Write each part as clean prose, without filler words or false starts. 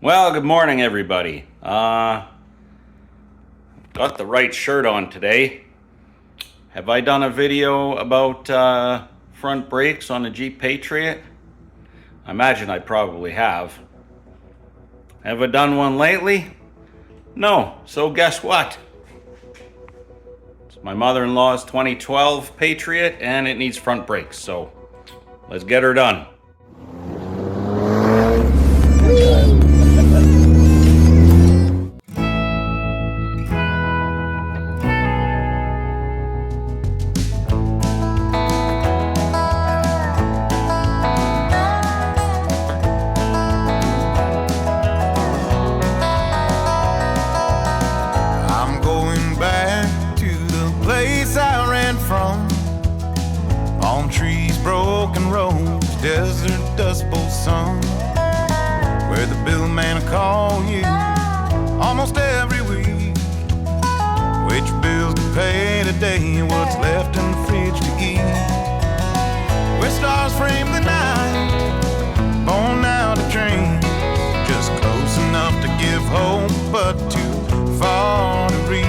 Well, good morning, everybody. Got the right shirt on today. Have I done a video about front brakes on a Jeep Patriot? I imagine I probably have. Have I done one lately? No. So guess what? It's my mother-in-law's 2012 Patriot, and it needs front brakes. So let's get her done. I'm going back to the place I ran from. Palm trees, broken roads, desert dust bowl sun, where the bill man will call you almost every week. Which bills to pay today, what's left in the fridge to eat. Where stars frame the night, born out of dreams, just close enough to give hope, but too far to reach.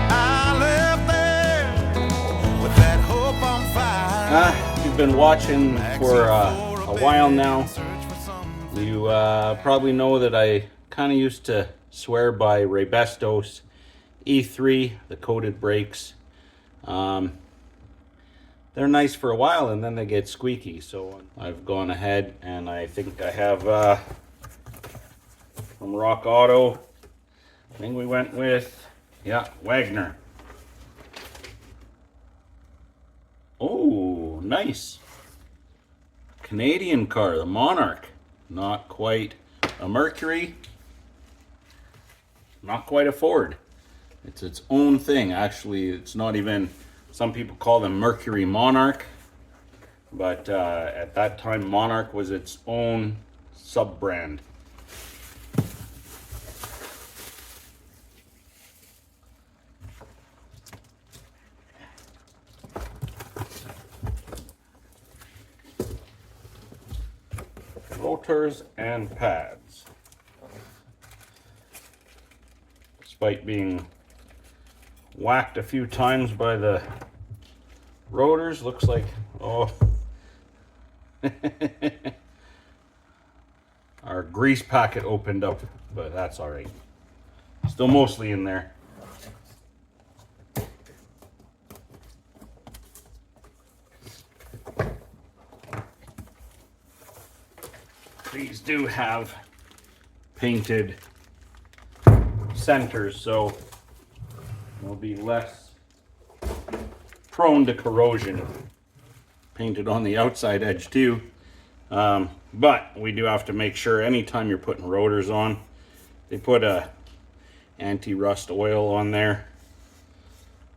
I left there with that hope on fire. You've been watching for a while now. You probably know that I kind of used to swear by Renos E3, the coated brakes. They're nice for a while and then they get squeaky. So I've gone ahead and I think I have from Rock Auto. I think we went with, Wagner. Oh, nice. Canadian car, the Monarch. Not quite a Mercury. Not quite a Ford. It's its own thing. Actually, it's not even, some people call them Mercury Monarch. But at that time, Monarch was its own sub-brand. Rotors and pads. Despite being whacked a few times by the rotors, looks like, our grease packet opened up, but that's all right. Still mostly in there. These do have painted centers, so they'll be less prone to corrosion. Painted on the outside edge too. But we do have to make sure anytime you're putting rotors on, they put a anti-rust oil on there.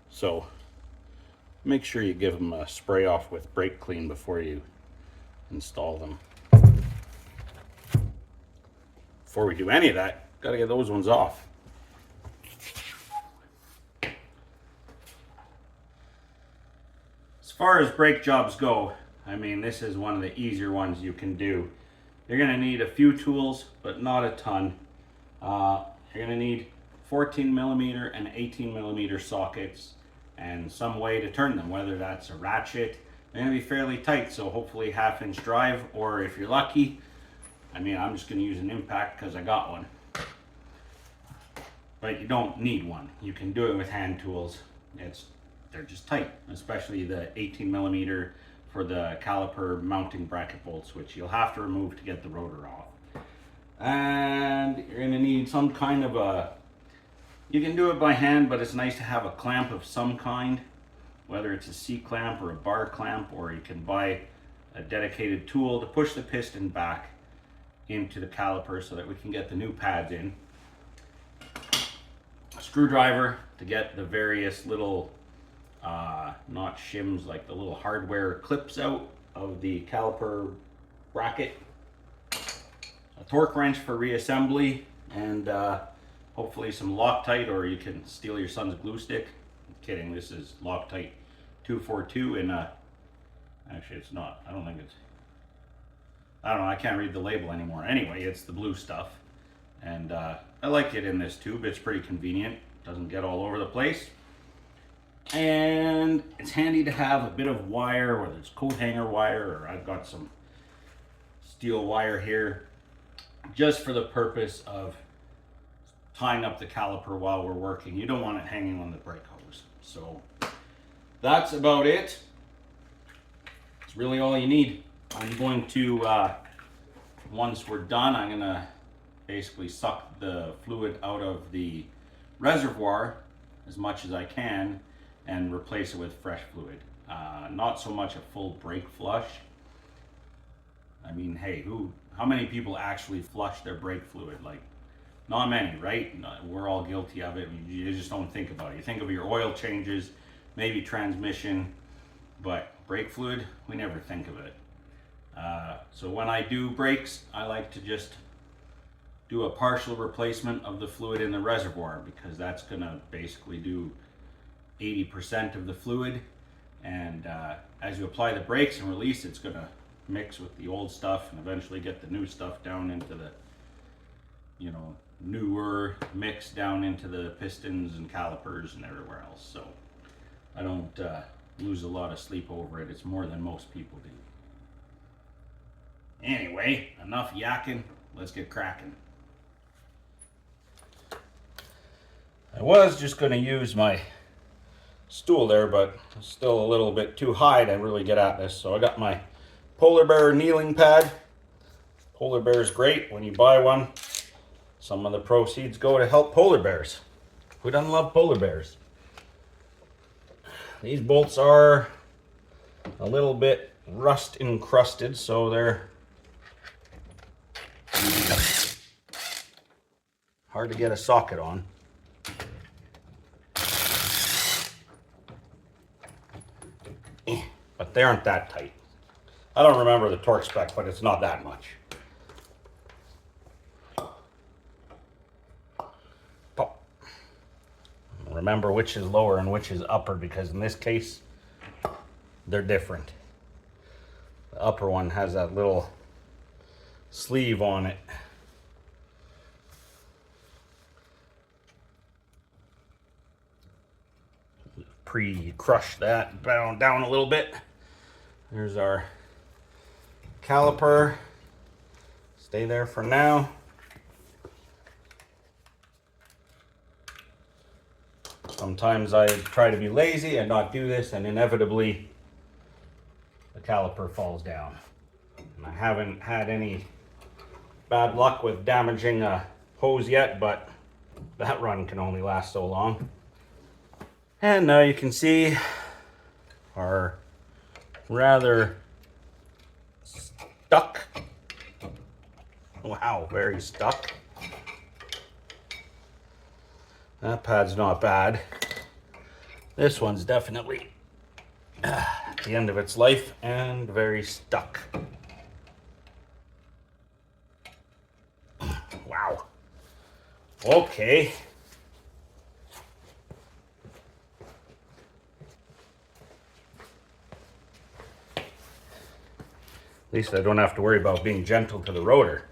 So make sure you give them a spray off with brake clean before you install them. Before we do any of that, gotta get those ones off. As far as brake jobs go, I mean, this is one of the easier ones you can do. You're gonna need a few tools, but not a ton. You're gonna need 14 millimeter and 18 millimeter sockets and some way to turn them, whether that's a ratchet. They're gonna be fairly tight, so hopefully 1/2 inch drive, or if you're lucky, I mean, I'm just gonna use an impact because I got one. But you don't need one. You can do it with hand tools. They're just tight, especially the 18 millimeter for the caliper mounting bracket bolts, which you'll have to remove to get the rotor off. And you're gonna need some kind of you can do it by hand, but it's nice to have a clamp of some kind, whether it's a C-clamp or a bar clamp, or you can buy a dedicated tool to push the piston back into the caliper so that we can get the new pads in. A screwdriver to get the various little not shims, like the little hardware clips out of the caliper bracket. A torque wrench for reassembly, and hopefully some Loctite, or you can steal your son's glue stick. I'm kidding, this is Loctite 242 in a, actually it's not, I don't think it's, I don't know, I can't read the label anymore. Anyway, it's the blue stuff. And I like it in this tube. It's pretty convenient. Doesn't get all over the place. And it's handy to have a bit of wire, whether it's coat hanger wire or I've got some steel wire here, just for the purpose of tying up the caliper while we're working. You don't want it hanging on the brake hose. So that's about it. It's really all you need. I'm going to, once we're done, I'm going to basically suck the fluid out of the reservoir as much as I can and replace it with fresh fluid. Not so much a full brake flush. I mean, hey, how many people actually flush their brake fluid? Like, not many, right? We're all guilty of it. You just don't think about it. You think of your oil changes, maybe transmission, but brake fluid, we never think of it. So when I do brakes, I like to just do a partial replacement of the fluid in the reservoir, because that's gonna basically do 80% of the fluid. And as you apply the brakes and release, it's gonna mix with the old stuff and eventually get the new stuff down into the, you know, newer mix down into the pistons and calipers and everywhere else. So I don't lose a lot of sleep over it. It's more than most people do. Anyway, enough yakking. Let's get cracking. I was just going to use my stool there, but it's still a little bit too high to really get at this. So I got my polar bear kneeling pad. Polar bear is great when you buy one. Some of the proceeds go to help polar bears. Who doesn't love polar bears? These bolts are a little bit rust encrusted, so they're hard to get a socket on. But they aren't that tight. I don't remember the torque spec, but it's not that much. Pop. Remember which is lower and which is upper, because in this case, they're different. The upper one has that little sleeve on it. Pre-crush that down a little bit. There's our caliper. Stay there for now. Sometimes I try to be lazy and not do this, and inevitably the caliper falls down. And I haven't had any bad luck with damaging a hose yet, but that run can only last so long. And now you can see our rather stuck. Wow, very stuck. That pad's not bad. This one's definitely at the end of its life and very stuck. Wow. Okay. At least I don't have to worry about being gentle to the rotor.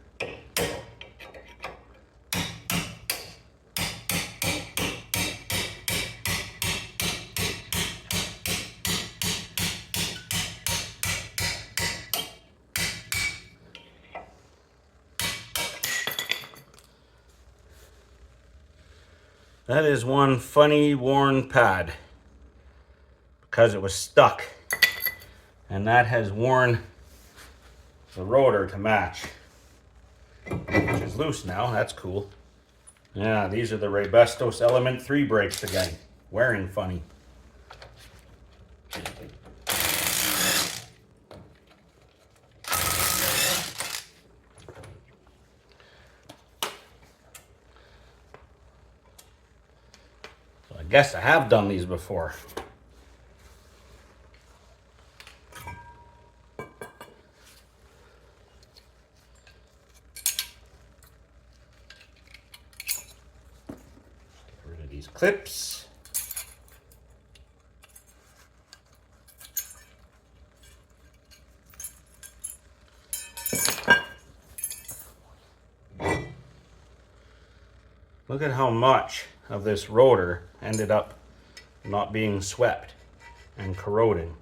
That is one funny worn pad because it was stuck, and that has worn the rotor to match, which is loose now. That's cool. Yeah, these are the Rebestos Element 3 brakes again. Wearing funny. So I guess I have done these before. Clips. Look at how much of this rotor ended up not being swept and corroding.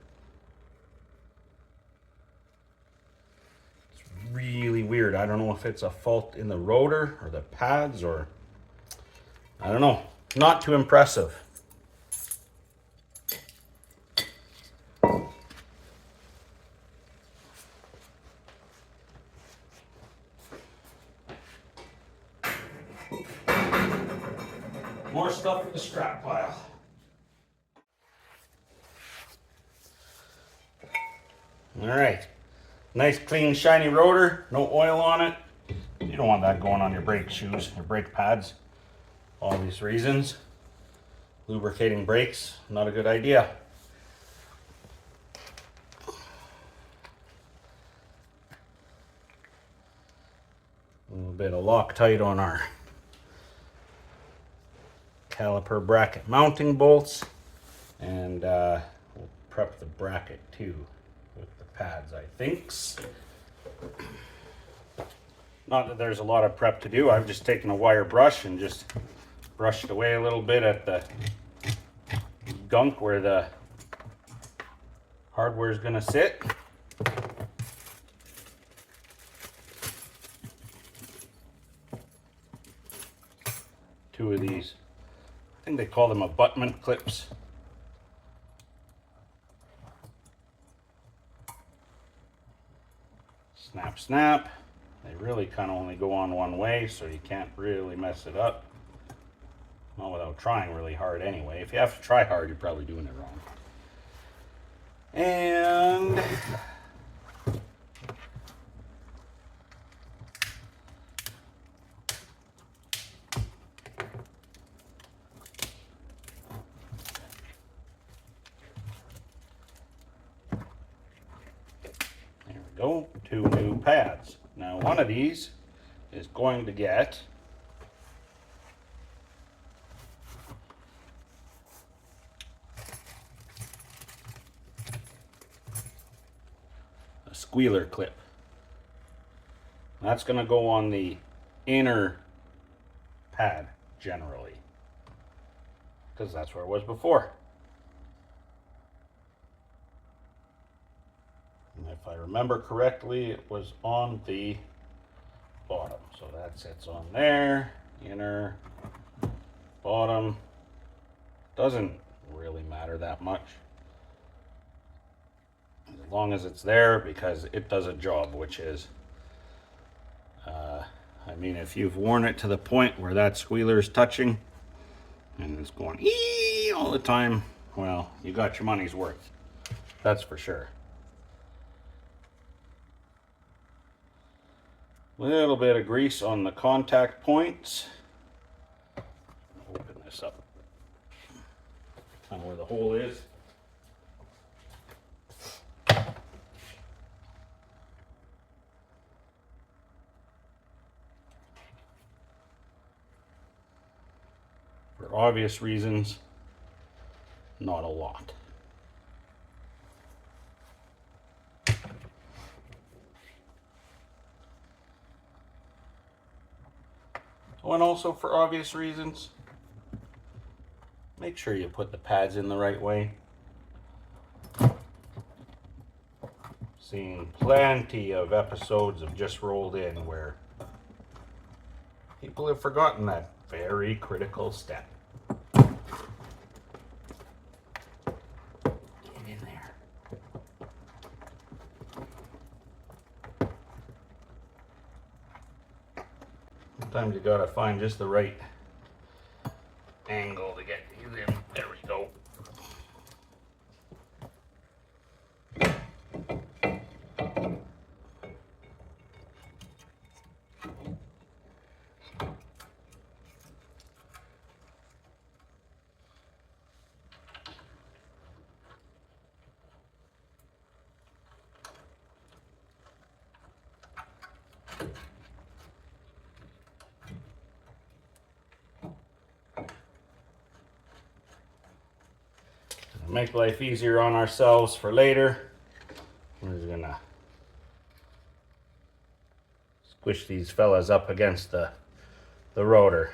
It's really weird. I don't know if it's a fault in the rotor or the pads, or I don't know. Not too impressive. More stuff in the scrap pile. All right, nice clean shiny rotor, no oil on it. You don't want that going on your brake shoes, your brake pads. Obvious reasons. Lubricating brakes, not a good idea. A little bit of Loctite on our caliper bracket mounting bolts, and we'll prep the bracket too with the pads, I think. Not that there's a lot of prep to do. I've just taken a wire brush and just brushed away a little bit at the gunk where the hardware is going to sit. Two of these, I think they call them abutment clips. Snap, snap. They really kind of only go on one way, so you can't really mess it up. Not without trying really hard anyway. If you have to try hard, you're probably doing it wrong. And there we go, 2 new pads. Now one of these is going to get a squealer clip. That's going to go on the inner pad generally, because that's where it was before. And if I remember correctly, it was on the bottom. So that sits on there, inner, bottom. Doesn't really matter that much, as long as it's there, because it does a job, which is, I mean, if you've worn it to the point where that squealer is touching and it's going ee all the time, well, you got your money's worth. That's for sure. Little bit of grease on the contact points. Open this up. Kind of where the hole is. For obvious reasons, not a lot. Oh, and also for obvious reasons, make sure you put the pads in the right way. Seen plenty of episodes of Just Rolled In where people have forgotten that very critical step. Get in there. Sometimes you gotta find just the right angle to get these in. There we go. Make life easier on ourselves for later. We're just gonna squish these fellas up against the rotor.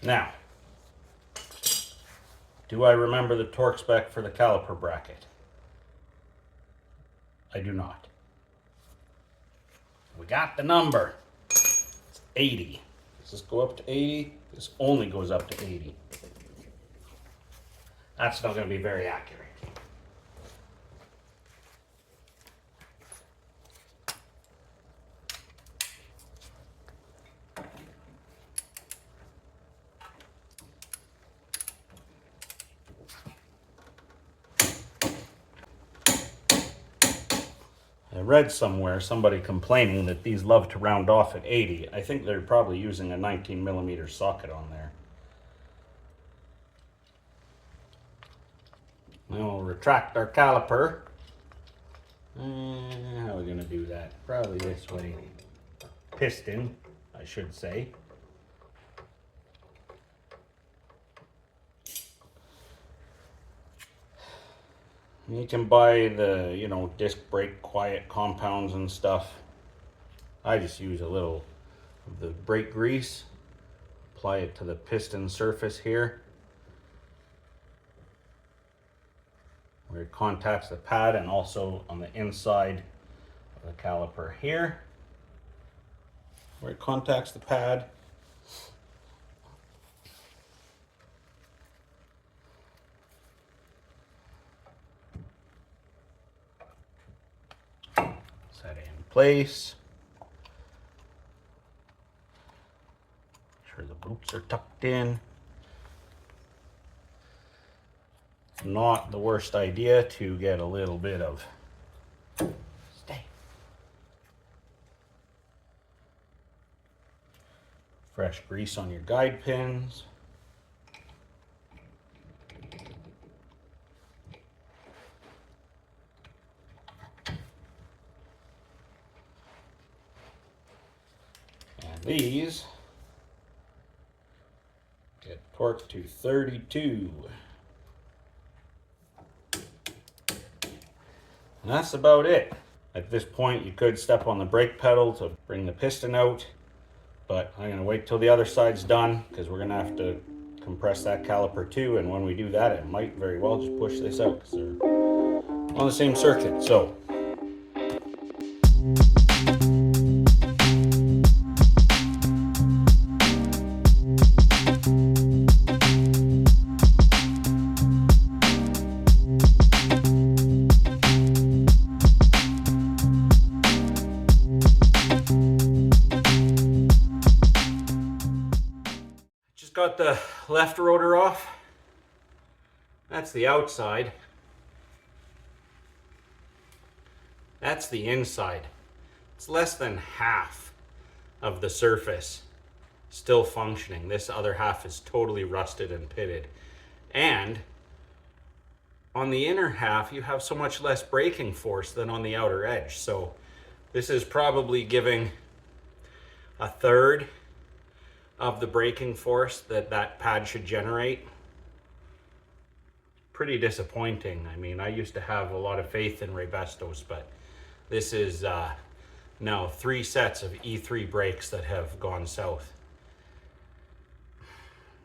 Now, do I remember the torque spec for the caliper bracket? I do not. We got the number. It's 80. Does this go up to 80? This only goes up to 80. That's not going to be very accurate. I read somewhere somebody complaining that these love to round off at 80. I think they're probably using a 19mm socket on there. Now we'll retract our caliper. How are we going to do that? Probably this way. Piston, I should say. You can buy the, disc brake quiet compounds and stuff. I just use a little of the brake grease, apply it to the piston surface here, where it contacts the pad, and also on the inside of the caliper here, where it contacts the pad. Set it in place. Make sure the boots are tucked in. It's not the worst idea to get a little bit of fresh grease on your guide pins. And these get torqued to 32. And that's about it. At this point, you could step on the brake pedal to bring the piston out, but I'm going to wait till the other side's done, because we're going to have to compress that caliper too, and when we do that, it might very well just push this out, because they're on the same circuit. So got the left rotor off. That's the outside. That's the inside. It's less than half of the surface still functioning. This other half is totally rusted and pitted. And on the inner half, you have so much less braking force than on the outer edge. So this is probably giving a third of the braking force that pad should generate. Pretty disappointing. I mean, I used to have a lot of faith in Rebestos, but this is now 3 sets of E3 brakes that have gone south.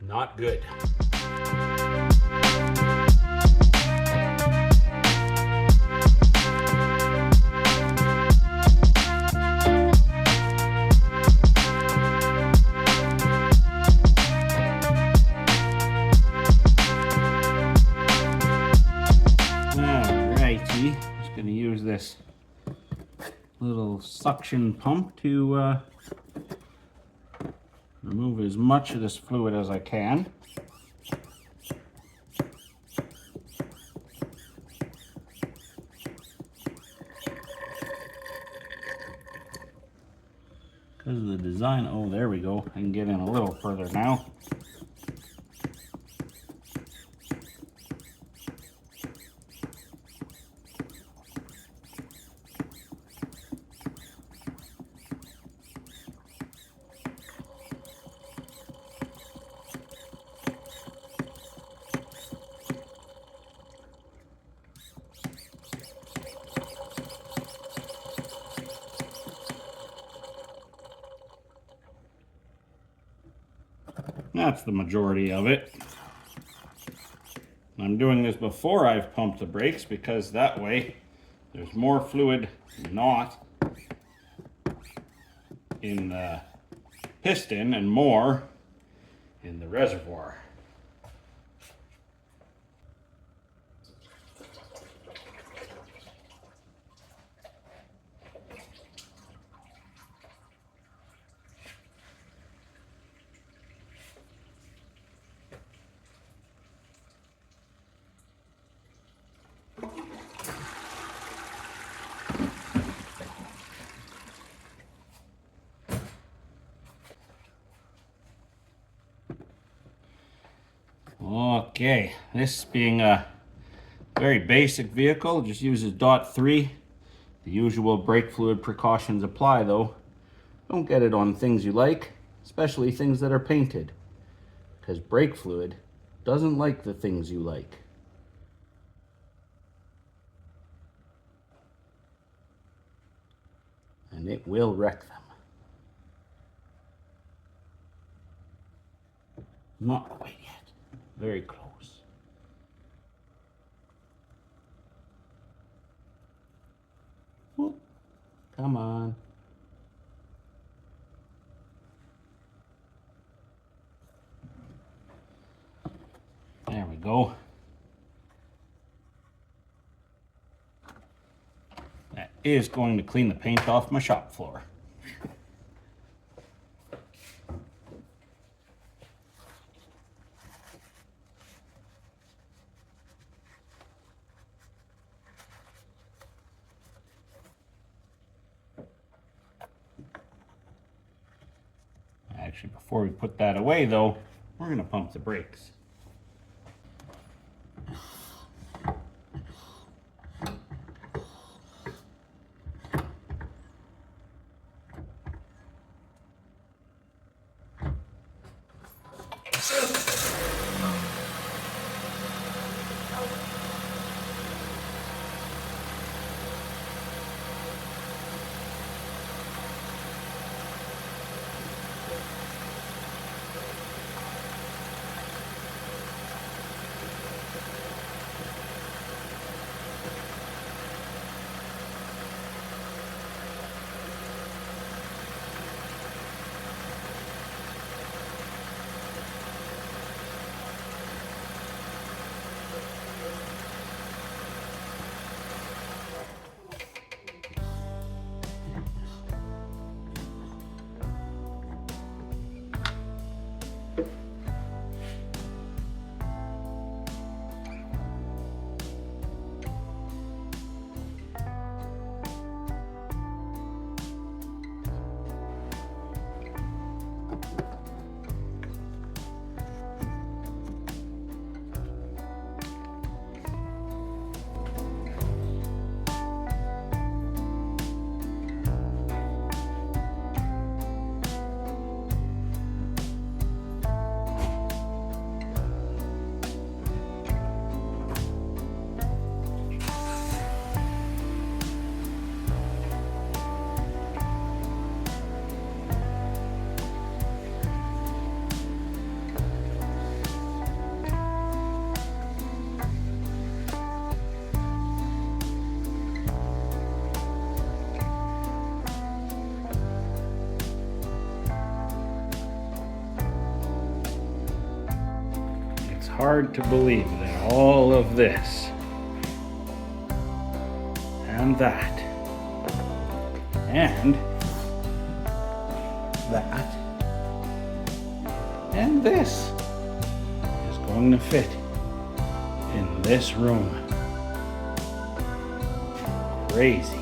Not good. Just going to use this little suction pump to remove as much of this fluid as I can. Because of the design, oh, there we go. I can get in a little further now. That's the majority of it. I'm doing this before I've pumped the brakes because that way there's more fluid not in the piston and more in the reservoir. Okay, this being a very basic vehicle, just uses .3. The usual brake fluid precautions apply though. Don't get it on things you like, especially things that are painted, because brake fluid doesn't like the things you like. And it will wreck them. Not quite yet. Very close. Whoop. Come on. There we go. That is going to clean the paint off my shop floor. Actually, before we put that away though, we're going to pump the brakes. Hard to believe that all of this and that and that and this is going to fit in this room. Crazy.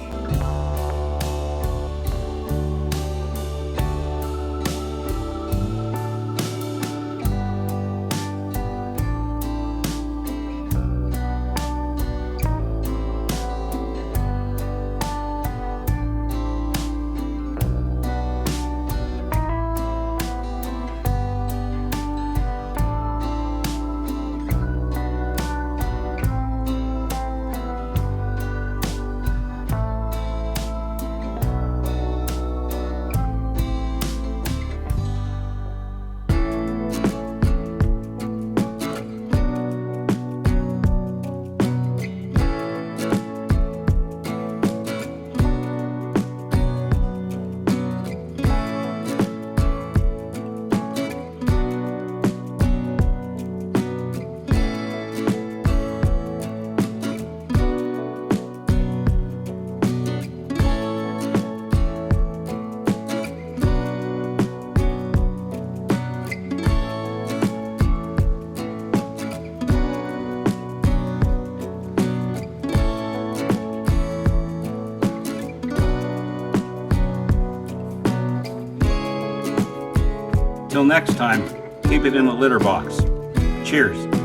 next time, keep it in a litter box. Cheers.